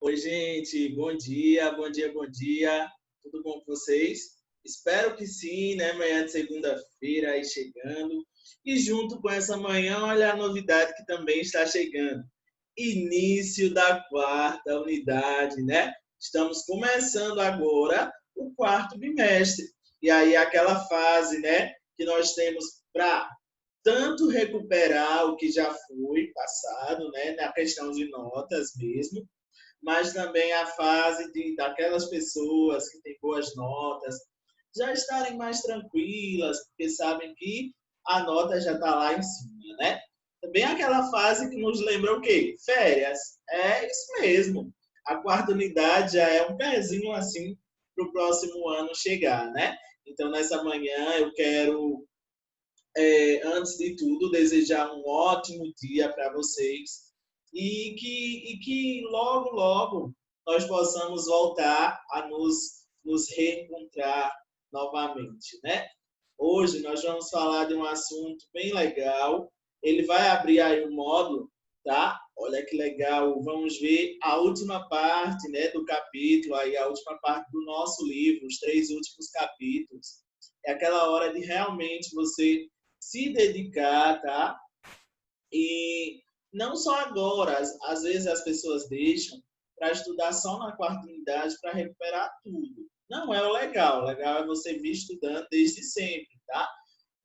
Oi, gente, bom dia, bom dia, bom dia. Tudo bom com vocês? Espero que sim, né? Manhã de segunda-feira aí chegando. E junto com essa manhã, olha a novidade que também está chegando. Início da quarta unidade, né? Estamos começando agora o quarto bimestre. E aí aquela fase, né, que nós temos para tanto recuperar o que já foi passado, né, na questão de notas mesmo, mas também a fase daquelas pessoas que têm boas notas já estarem mais tranquilas, porque sabem que a nota já está lá em cima, né? Também aquela fase que nos lembra o quê? Férias. É isso mesmo. A quarta unidade já é um pezinho assim para o próximo ano chegar, né? Então, nessa manhã, eu quero, antes de tudo, desejar um ótimo dia para vocês e que logo, logo nós possamos voltar a nos reencontrar novamente, né? Hoje nós vamos falar de um assunto bem legal. Ele vai abrir aí o módulo, tá? Olha que legal. Vamos ver a última parte, né, do capítulo, aí a última parte do nosso livro, os 3 últimos capítulos. É aquela hora de realmente você se dedicar, tá? E não só agora, às vezes as pessoas deixam para estudar só na quarta unidade para recuperar tudo. Não é o legal. O legal é você vir estudando desde sempre, tá?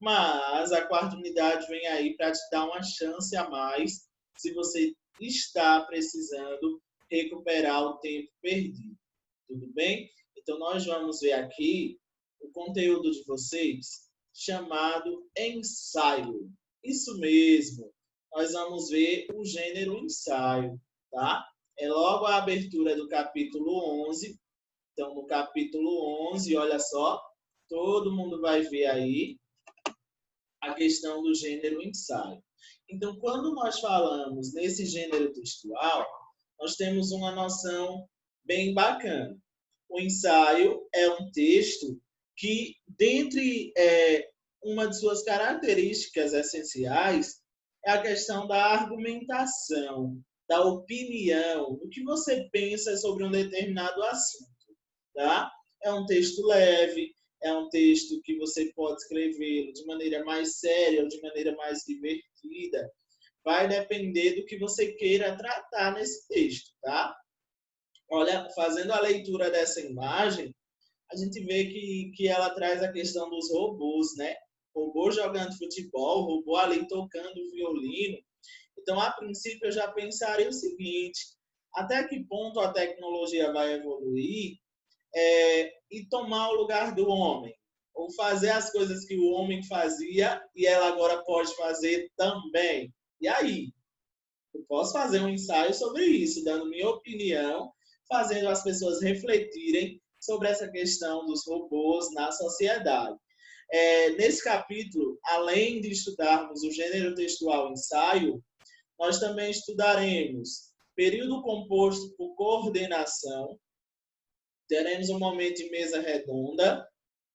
Mas a quarta unidade vem aí para te dar uma chance a mais se você está precisando recuperar o tempo perdido. Tudo bem? Então, nós vamos ver aqui o conteúdo de vocês chamado ensaio. Isso mesmo. Nós vamos ver o gênero ensaio, tá? É logo a abertura do capítulo 11. Então, no capítulo 11, olha só, todo mundo vai ver aí a questão do gênero ensaio. Então, quando nós falamos nesse gênero textual, nós temos uma noção bem bacana. O ensaio é um texto que, dentre uma de suas características essenciais, é a questão da argumentação, da opinião, do que você pensa sobre um determinado assunto. Tá? É um texto leve, é um texto que você pode escrevê-lo de maneira mais séria ou de maneira mais divertida. Vai depender do que você queira tratar nesse texto, tá? Olha, fazendo a leitura dessa imagem, a gente vê que ela traz a questão dos robôs, né? Robô jogando futebol, robô ali tocando violino. Então, a princípio, eu já pensaria o seguinte: até que ponto a tecnologia vai evoluir e tomar o lugar do homem? Ou fazer as coisas que o homem fazia e ela agora pode fazer também? E aí? Eu posso fazer um ensaio sobre isso, dando minha opinião, fazendo as pessoas refletirem sobre essa questão dos robôs na sociedade. Nesse capítulo, além de estudarmos o gênero textual ensaio, nós também estudaremos período composto por coordenação, teremos um momento de mesa redonda,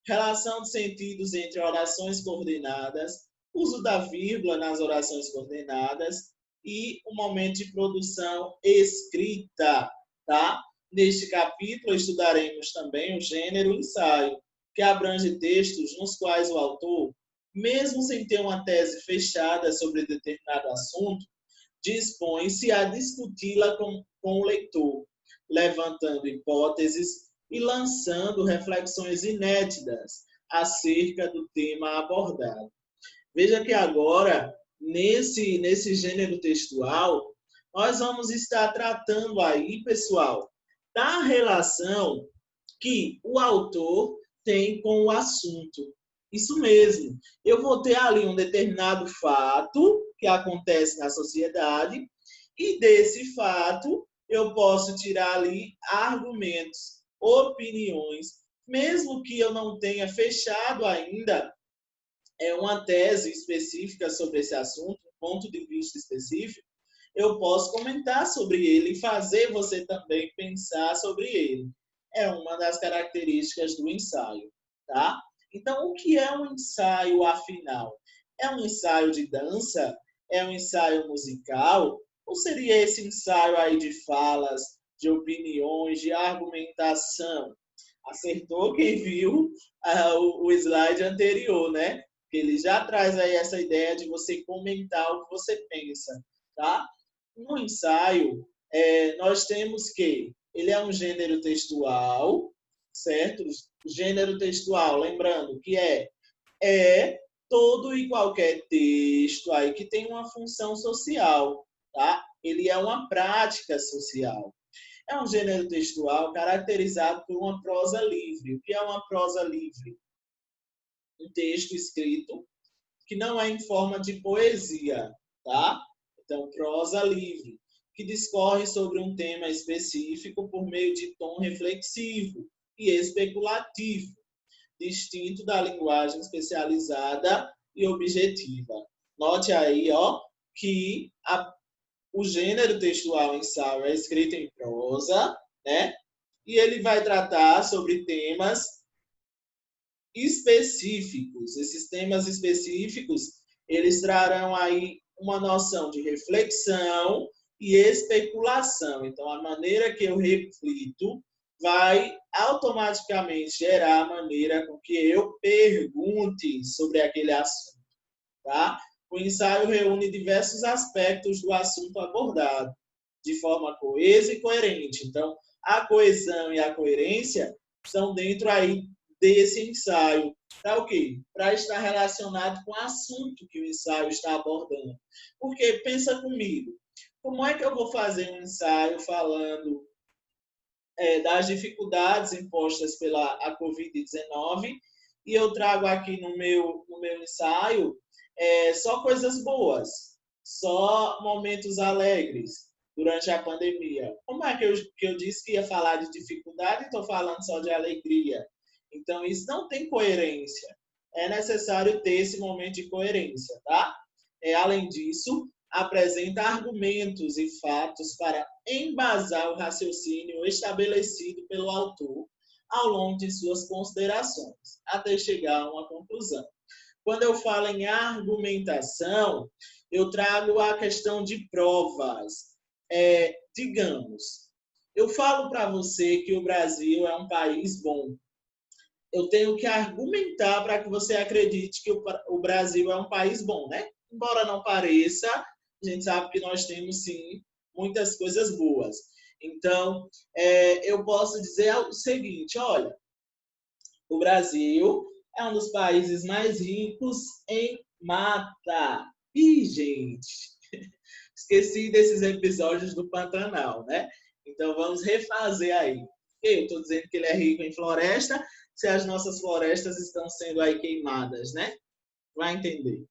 relação de sentidos entre orações coordenadas, uso da vírgula nas orações coordenadas e o momento de produção escrita, tá? Neste capítulo estudaremos também o gênero ensaio, que abrange textos nos quais o autor, mesmo sem ter uma tese fechada sobre determinado assunto, dispõe-se a discuti-la com o leitor, levantando hipóteses e lançando reflexões inéditas acerca do tema abordado. Veja que agora, nesse gênero textual, nós vamos estar tratando aí, pessoal, da relação que o autor tem com o assunto. Isso mesmo. Eu vou ter ali um determinado fato que acontece na sociedade e desse fato eu posso tirar ali argumentos, opiniões, mesmo que eu não tenha fechado ainda uma tese específica sobre esse assunto, um ponto de vista específico, eu posso comentar sobre ele e fazer você também pensar sobre ele. É uma das características do ensaio, tá? Então, o que é um ensaio, afinal? É um ensaio de dança? É um ensaio musical? Ou seria esse ensaio aí de falas, de opiniões, de argumentação. Acertou quem viu o slide anterior, né? Que ele já traz aí essa ideia de você comentar o que você pensa, tá? No ensaio, nós temos que ele é um gênero textual, certo? Gênero textual, lembrando que é todo e qualquer texto aí que tem uma função social, tá? Ele é uma prática social. É um gênero textual caracterizado por uma prosa livre. O que é uma prosa livre? Um texto escrito que não é em forma de poesia, tá? Então, prosa livre, que discorre sobre um tema específico por meio de tom reflexivo e especulativo, distinto da linguagem especializada e objetiva. Note aí, ó, que o gênero textual ensaio é escrito em prosa, né? E ele vai tratar sobre temas específicos. Esses temas específicos, eles trarão aí uma noção de reflexão e especulação. Então, a maneira que eu reflito vai automaticamente gerar a maneira com que eu pergunte sobre aquele assunto, tá? O ensaio reúne diversos aspectos do assunto abordado, de forma coesa e coerente. Então, a coesão e a coerência são dentro aí desse ensaio. Para o quê? Para estar relacionado com o assunto que o ensaio está abordando. Porque, pensa comigo, como é que eu vou fazer um ensaio falando das dificuldades impostas pela Covid-19 e eu trago aqui no meu ensaio só coisas boas, só momentos alegres durante a pandemia. Como é que eu disse que ia falar de dificuldade e estou falando só de alegria? Então, isso não tem coerência. É necessário ter esse momento de coerência, tá? Além disso, apresenta argumentos e fatos para embasar o raciocínio estabelecido pelo autor ao longo de suas considerações, até chegar a uma conclusão. Quando eu falo em argumentação, eu trago a questão de provas. Digamos, eu falo para você que o Brasil é um país bom. Eu tenho que argumentar para que você acredite que o Brasil é um país bom, né? Embora não pareça, a gente sabe que nós temos, sim, muitas coisas boas. Então, eu posso dizer o seguinte, olha, o Brasil é um dos países mais ricos em mata. Ih, gente, esqueci desses episódios do Pantanal, né? Então, vamos refazer aí. Eu estou dizendo que ele é rico em floresta, se as nossas florestas estão sendo aí queimadas, né? Vai entender.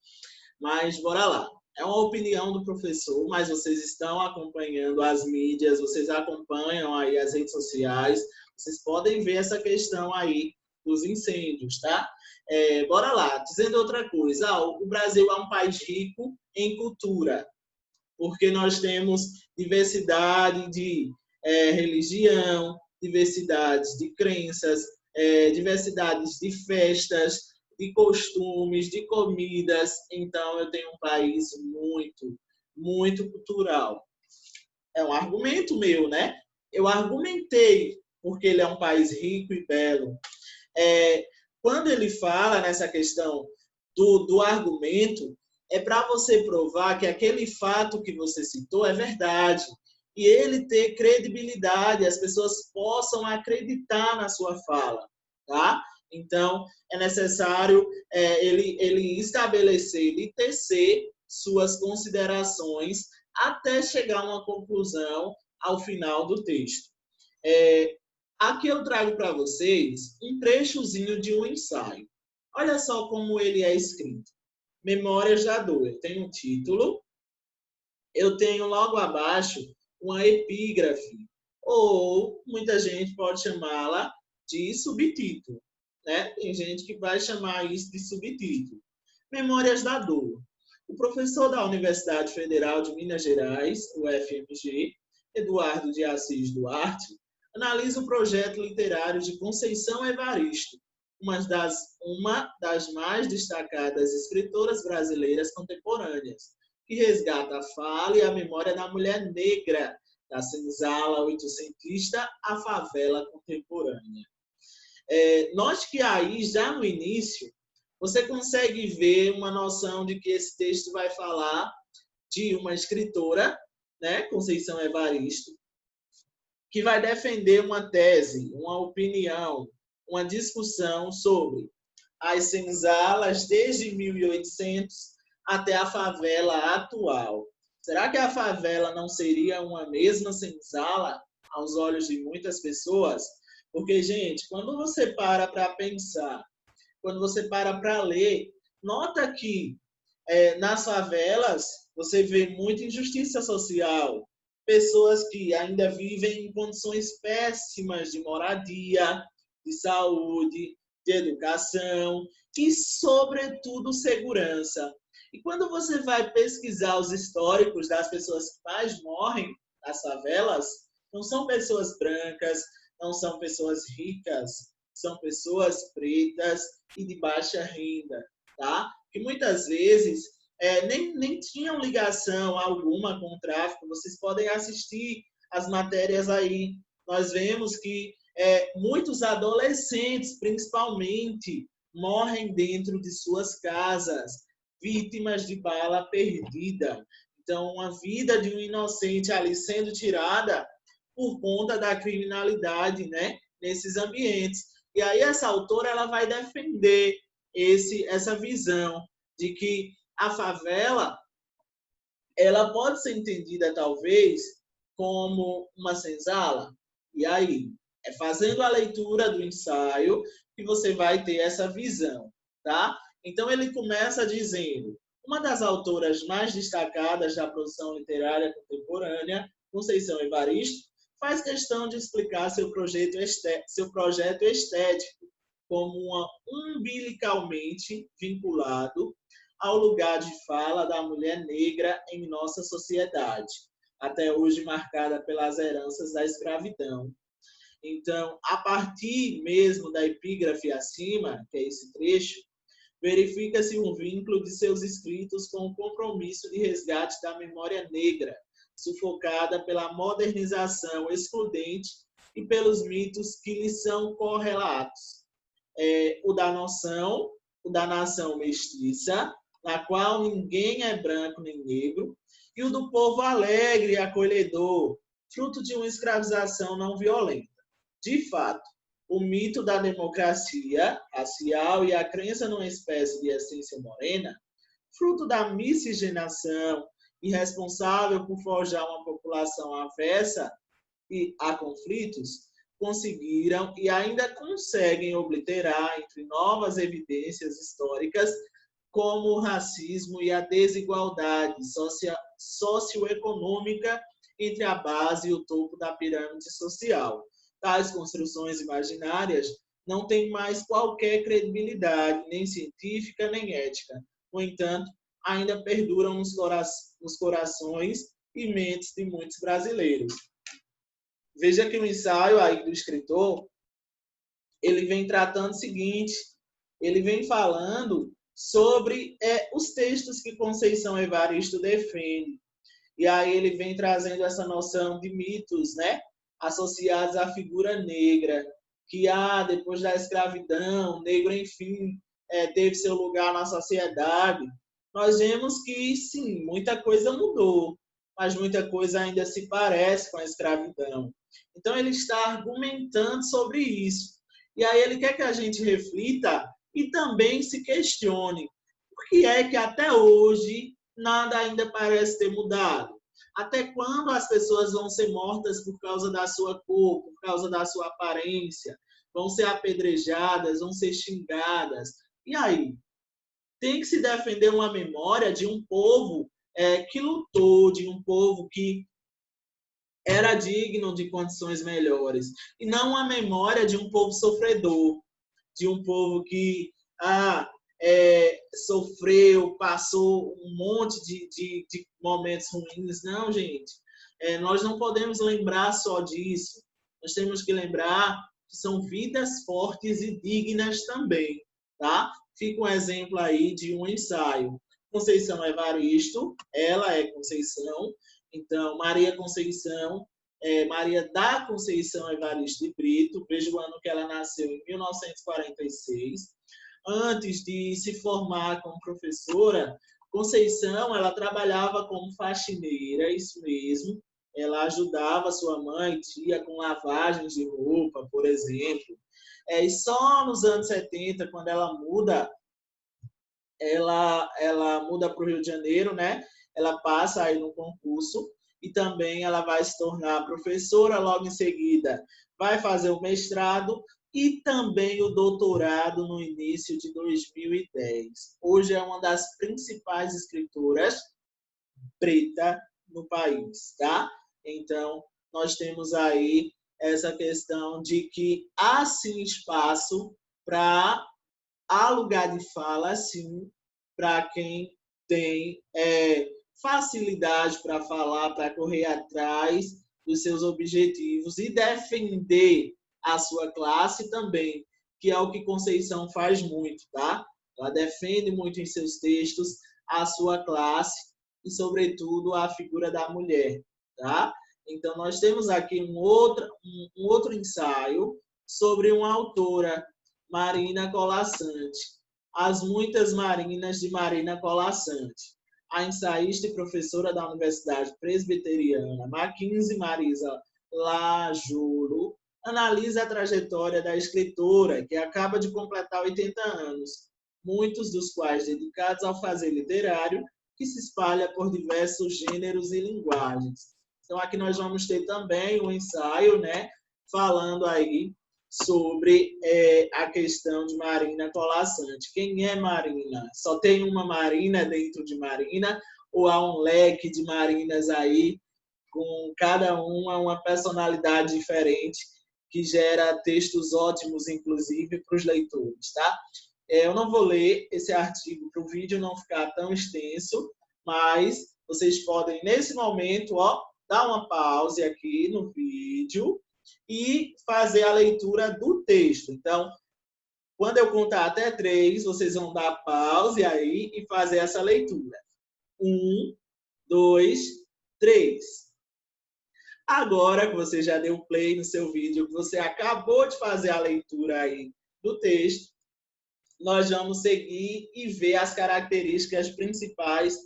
Mas, bora lá. É uma opinião do professor, mas vocês estão acompanhando as mídias, vocês acompanham aí as redes sociais, vocês podem ver essa questão aí dos incêndios, tá? Bora lá. Dizendo outra coisa, o Brasil é um país rico em cultura, porque nós temos diversidade de religião, diversidades de crenças, diversidades de festas, de costumes, de comidas. Então, eu tenho um país muito, muito cultural. É um argumento meu, né? Eu argumentei porque ele é um país rico e belo. Quando ele fala nessa questão do argumento, é para você provar que aquele fato que você citou é verdade. E ele ter credibilidade, as pessoas possam acreditar na sua fala, tá? Então, é necessário ele estabelecer, ele tecer suas considerações até chegar a uma conclusão ao final do texto. Aqui eu trago para vocês um trechozinho de um ensaio. Olha só como ele é escrito. Memórias da Dor. Eu tenho um título, eu tenho logo abaixo uma epígrafe, ou muita gente pode chamá-la de subtítulo, né? Tem gente que vai chamar isso de subtítulo. Memórias da Dor. O professor da Universidade Federal de Minas Gerais, UFMG, Eduardo de Assis Duarte, analisa o projeto literário de Conceição Evaristo, uma das mais destacadas escritoras brasileiras contemporâneas, que resgata a fala e a memória da mulher negra da senzala oitocentista à favela contemporânea. Note que aí, já no início, você consegue ver uma noção de que esse texto vai falar de uma escritora, né, Conceição Evaristo, que vai defender uma tese, uma opinião, uma discussão sobre as senzalas desde 1800 até a favela atual. Será que a favela não seria uma mesma senzala aos olhos de muitas pessoas? Porque, gente, quando você para pensar, quando você para ler, nota que nas favelas você vê muita injustiça social, pessoas que ainda vivem em condições péssimas de moradia, de saúde, de educação e, sobretudo, segurança. E quando você vai pesquisar os históricos das pessoas que mais morrem nas favelas, não são pessoas brancas, não são pessoas ricas, são pessoas pretas e de baixa renda, tá? Que muitas vezes nem tinham ligação alguma com o tráfico. Vocês podem assistir as matérias aí. Nós vemos que muitos adolescentes, principalmente, morrem dentro de suas casas, vítimas de bala perdida. Então, uma vida de um inocente ali sendo tirada por conta da criminalidade, né, nesses ambientes. E aí essa autora ela vai defender essa visão de que a favela ela pode ser entendida talvez como uma senzala. E aí, fazendo a leitura do ensaio que você vai ter essa visão, tá? Então ele começa dizendo: uma das autoras mais destacadas da produção literária contemporânea, Conceição Evaristo, faz questão de explicar seu projeto estético como uma umbilicalmente vinculado ao lugar de fala da mulher negra em nossa sociedade, até hoje marcada pelas heranças da escravidão. Então, a partir mesmo da epígrafe acima, que é esse trecho, verifica-se um vínculo de seus escritos com o compromisso de resgate da memória negra, sufocada pela modernização excludente e pelos mitos que lhe são correlatos. O da nação mestiça, na qual ninguém é branco nem negro, e o do povo alegre e acolhedor, fruto de uma escravização não violenta. De fato, o mito da democracia racial e a crença numa espécie de essência morena, fruto da miscigenação e responsável por forjar uma população avessa a conflitos, conseguiram e ainda conseguem obliterar, entre novas evidências históricas, como o racismo e a desigualdade socioeconômica entre a base e o topo da pirâmide social. Tais construções imaginárias não têm mais qualquer credibilidade, nem científica, nem ética. No entanto, ainda perduram nos corações e mentes de muitos brasileiros. Veja que o ensaio aí do escritor, ele vem tratando o seguinte, ele vem falando sobre os textos que Conceição Evaristo defende. E aí ele vem trazendo essa noção de mitos, né, associados à figura negra, que depois da escravidão, o negro, enfim, teve seu lugar na sociedade. Nós vemos que, sim, muita coisa mudou, mas muita coisa ainda se parece com a escravidão. Então, ele está argumentando sobre isso. E aí ele quer que a gente reflita e também se questione por que é que até hoje nada ainda parece ter mudado. Até quando as pessoas vão ser mortas por causa da sua cor, por causa da sua aparência, vão ser apedrejadas, vão ser xingadas? E aí? Tem que se defender uma memória de um povo que lutou, de um povo que era digno de condições melhores, e não a memória de um povo sofredor, de um povo que sofreu, passou um monte de momentos ruins. Não, gente. Nós não podemos lembrar só disso. Nós temos que lembrar que são vidas fortes e dignas também. Tá? Fica um exemplo aí de um ensaio. Conceição Evaristo, ela é Conceição. Então, Maria Conceição Maria da Conceição Evaristo de Brito, veja o ano que ela nasceu, em 1946. Antes de se formar como professora, Conceição, ela trabalhava como faxineira, isso mesmo. Ela ajudava sua mãe e tia com lavagens de roupa, por exemplo. E só nos anos 70, quando ela muda para o Rio de Janeiro, né? Ela passa aí no concurso e também ela vai se tornar professora, logo em seguida vai fazer o mestrado e também o doutorado no início de 2010. Hoje é uma das principais escritoras preta no país, tá? Então, nós temos aí essa questão de que há sim espaço para há lugar de fala, sim, para quem tem facilidade para falar, para correr atrás dos seus objetivos e defender a sua classe também, que é o que Conceição faz muito, tá? Ela defende muito em seus textos a sua classe e, sobretudo, a figura da mulher, tá? Então, nós temos aqui um outro ensaio sobre uma autora, Marina Colasanti. As muitas Marinas de Marina Colasanti. A ensaísta e professora da Universidade Presbiteriana Mackenzie Marisa Lajuro analisa a trajetória da escritora, que acaba de completar 80 anos, muitos dos quais dedicados ao fazer literário, que se espalha por diversos gêneros e linguagens. Então, aqui nós vamos ter também um ensaio, né, falando aí sobre a questão de Marina Colasanti. Quem é Marina? Só tem uma Marina dentro de Marina ou há um leque de Marinas aí, com cada uma personalidade diferente, que gera textos ótimos, inclusive, para os leitores, tá? Eu não vou ler esse artigo para o vídeo não ficar tão extenso, mas vocês podem, nesse momento, dar uma pause aqui no vídeo e fazer a leitura do texto. Então, quando eu contar até 3, vocês vão dar pause aí e fazer essa leitura. 1, 2, 3. Agora que você já deu play no seu vídeo, que você acabou de fazer a leitura aí do texto, nós vamos seguir e ver as características principais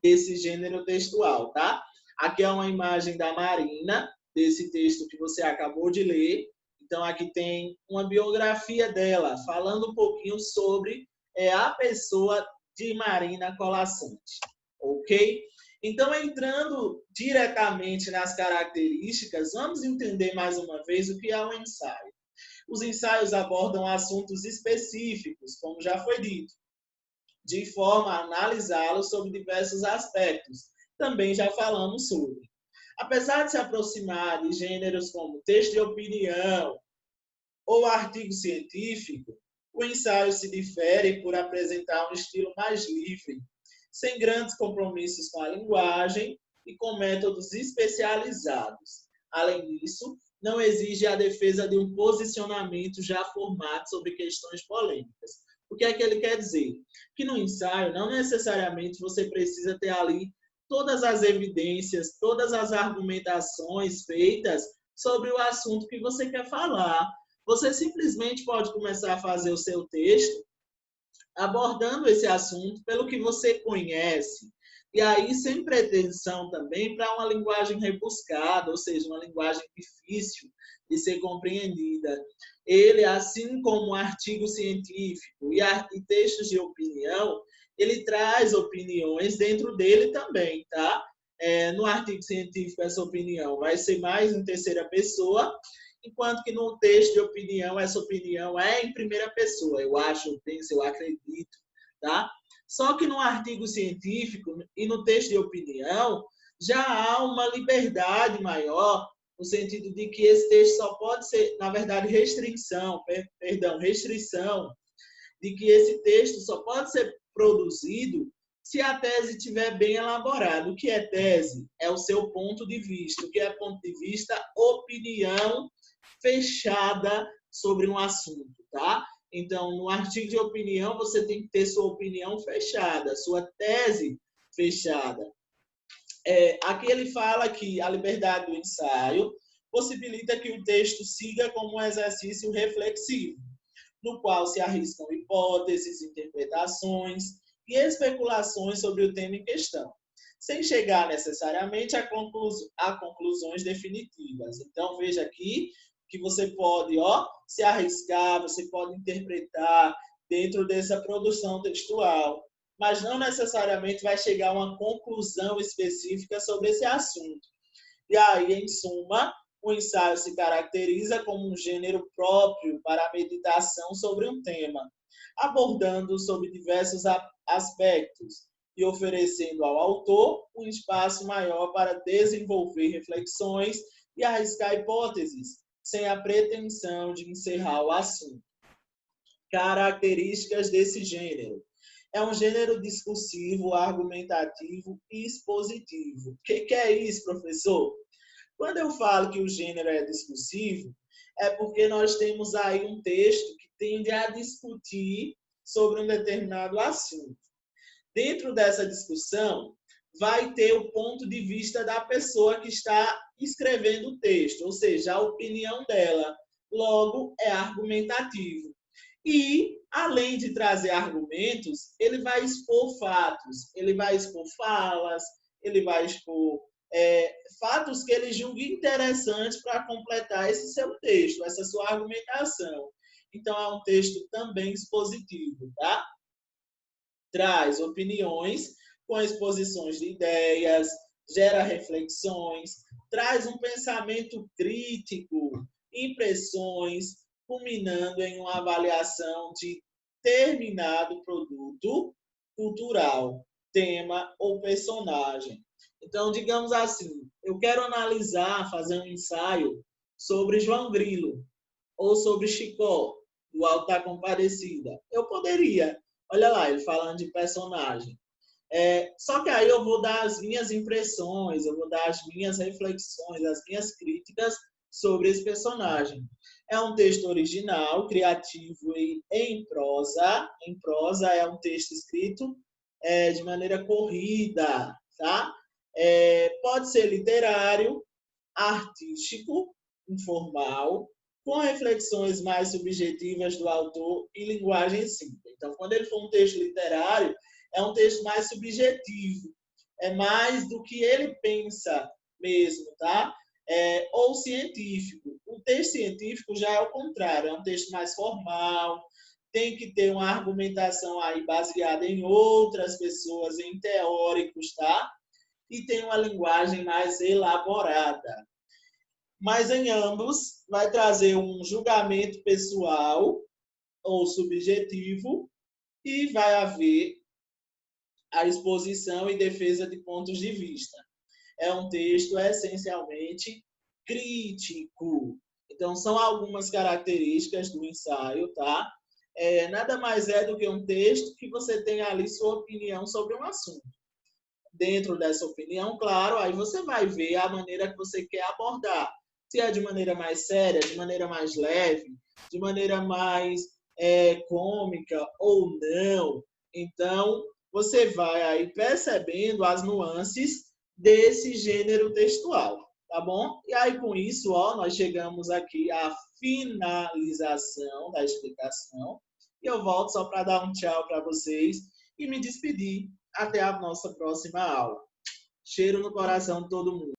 desse gênero textual, tá? Aqui é uma imagem da Marina, desse texto que você acabou de ler. Então, aqui tem uma biografia dela, falando um pouquinho sobre a pessoa de Marina Colasanti, ok? Então, entrando diretamente nas características, vamos entender mais uma vez o que é um ensaio. Os ensaios abordam assuntos específicos, como já foi dito, de forma a analisá-los sob diversos aspectos. Também já falamos sobre. Apesar de se aproximar de gêneros como texto de opinião ou artigo científico, o ensaio se difere por apresentar um estilo mais livre, sem grandes compromissos com a linguagem e com métodos especializados. Além disso, não exige a defesa de um posicionamento já formado sobre questões polêmicas. O que é que ele quer dizer? Que no ensaio, não necessariamente você precisa ter ali todas as evidências, todas as argumentações feitas sobre o assunto que você quer falar. Você simplesmente pode começar a fazer o seu texto abordando esse assunto pelo que você conhece. E aí, sem pretensão também para uma linguagem rebuscada, ou seja, uma linguagem difícil de ser compreendida. Ele, assim como um artigo científico e textos de opinião, ele traz opiniões dentro dele também, tá? No artigo científico, essa opinião vai ser mais em terceira pessoa, enquanto que no texto de opinião, essa opinião é em primeira pessoa. Eu acho, eu penso, eu acredito, tá? Só que no artigo científico e no texto de opinião, já há uma liberdade maior, no sentido de que esse texto só pode ser, na verdade, restrição, de que esse texto só pode ser produzido se a tese estiver bem elaborada. O que é tese? É o seu ponto de vista. O que é ponto de vista? Opinião fechada sobre um assunto, tá? Então, no artigo de opinião, você tem que ter sua opinião fechada, sua tese fechada. Aqui ele fala que a liberdade do ensaio possibilita que o texto siga como um exercício reflexivo, no qual se arriscam hipóteses, interpretações e especulações sobre o tema em questão, sem chegar necessariamente a conclusões definitivas. Então, veja aqui que você pode se arriscar, você pode interpretar dentro dessa produção textual, mas não necessariamente vai chegar a uma conclusão específica sobre esse assunto. E aí, em suma, o ensaio se caracteriza como um gênero próprio para a meditação sobre um tema, abordando sobre diversos aspectos e oferecendo ao autor um espaço maior para desenvolver reflexões e arriscar hipóteses, sem a pretensão de encerrar o assunto. Características desse gênero. É um gênero discursivo, argumentativo e expositivo. O que é isso, professor? Quando eu falo que o gênero é discursivo, é porque nós temos aí um texto que tende a discutir sobre um determinado assunto. Dentro dessa discussão, vai ter o ponto de vista da pessoa que está escrevendo o texto, ou seja, a opinião dela. Logo, é argumentativo. E, além de trazer argumentos, ele vai expor fatos, ele vai expor falas, ele vai expor fatos que ele julga interessantes para completar esse seu texto, essa sua argumentação. Então, é um texto também expositivo, tá? Traz opiniões com exposições de ideias, gera reflexões, traz um pensamento crítico, impressões, culminando em uma avaliação de determinado produto cultural, tema ou personagem. Então, digamos assim, eu quero analisar, fazer um ensaio sobre João Grilo ou sobre Chicó, do Alto da Compadecida. Eu poderia, olha lá, ele falando de personagem. Só que aí eu vou dar as minhas impressões, eu vou dar as minhas reflexões, as minhas críticas sobre esse personagem. É um texto original, criativo e em prosa. Em prosa é um texto escrito de maneira corrida, tá? Pode ser literário, artístico, informal, com reflexões mais subjetivas do autor e linguagem simples. Então, quando ele for um texto literário, é um texto mais subjetivo, é mais do que ele pensa mesmo, tá? Ou científico. O texto científico já é o contrário, é um texto mais formal, tem que ter uma argumentação aí baseada em outras pessoas, em teóricos, tá? E tem uma linguagem mais elaborada. Mas em ambos vai trazer um julgamento pessoal ou subjetivo e vai haver a exposição e defesa de pontos de vista. É um texto essencialmente crítico. Então, são algumas características do ensaio, tá? Nada mais é do que um texto que você tem ali sua opinião sobre um assunto. Dentro dessa opinião, claro, aí você vai ver a maneira que você quer abordar. Se é de maneira mais séria, de maneira mais leve, de maneira mais cômica ou não. Então, você vai aí percebendo as nuances desse gênero textual, tá bom? E aí, com isso, nós chegamos aqui à finalização da explicação. E eu volto só para dar um tchau para vocês e me despedir. Até a nossa próxima aula. Cheiro no coração de todo mundo.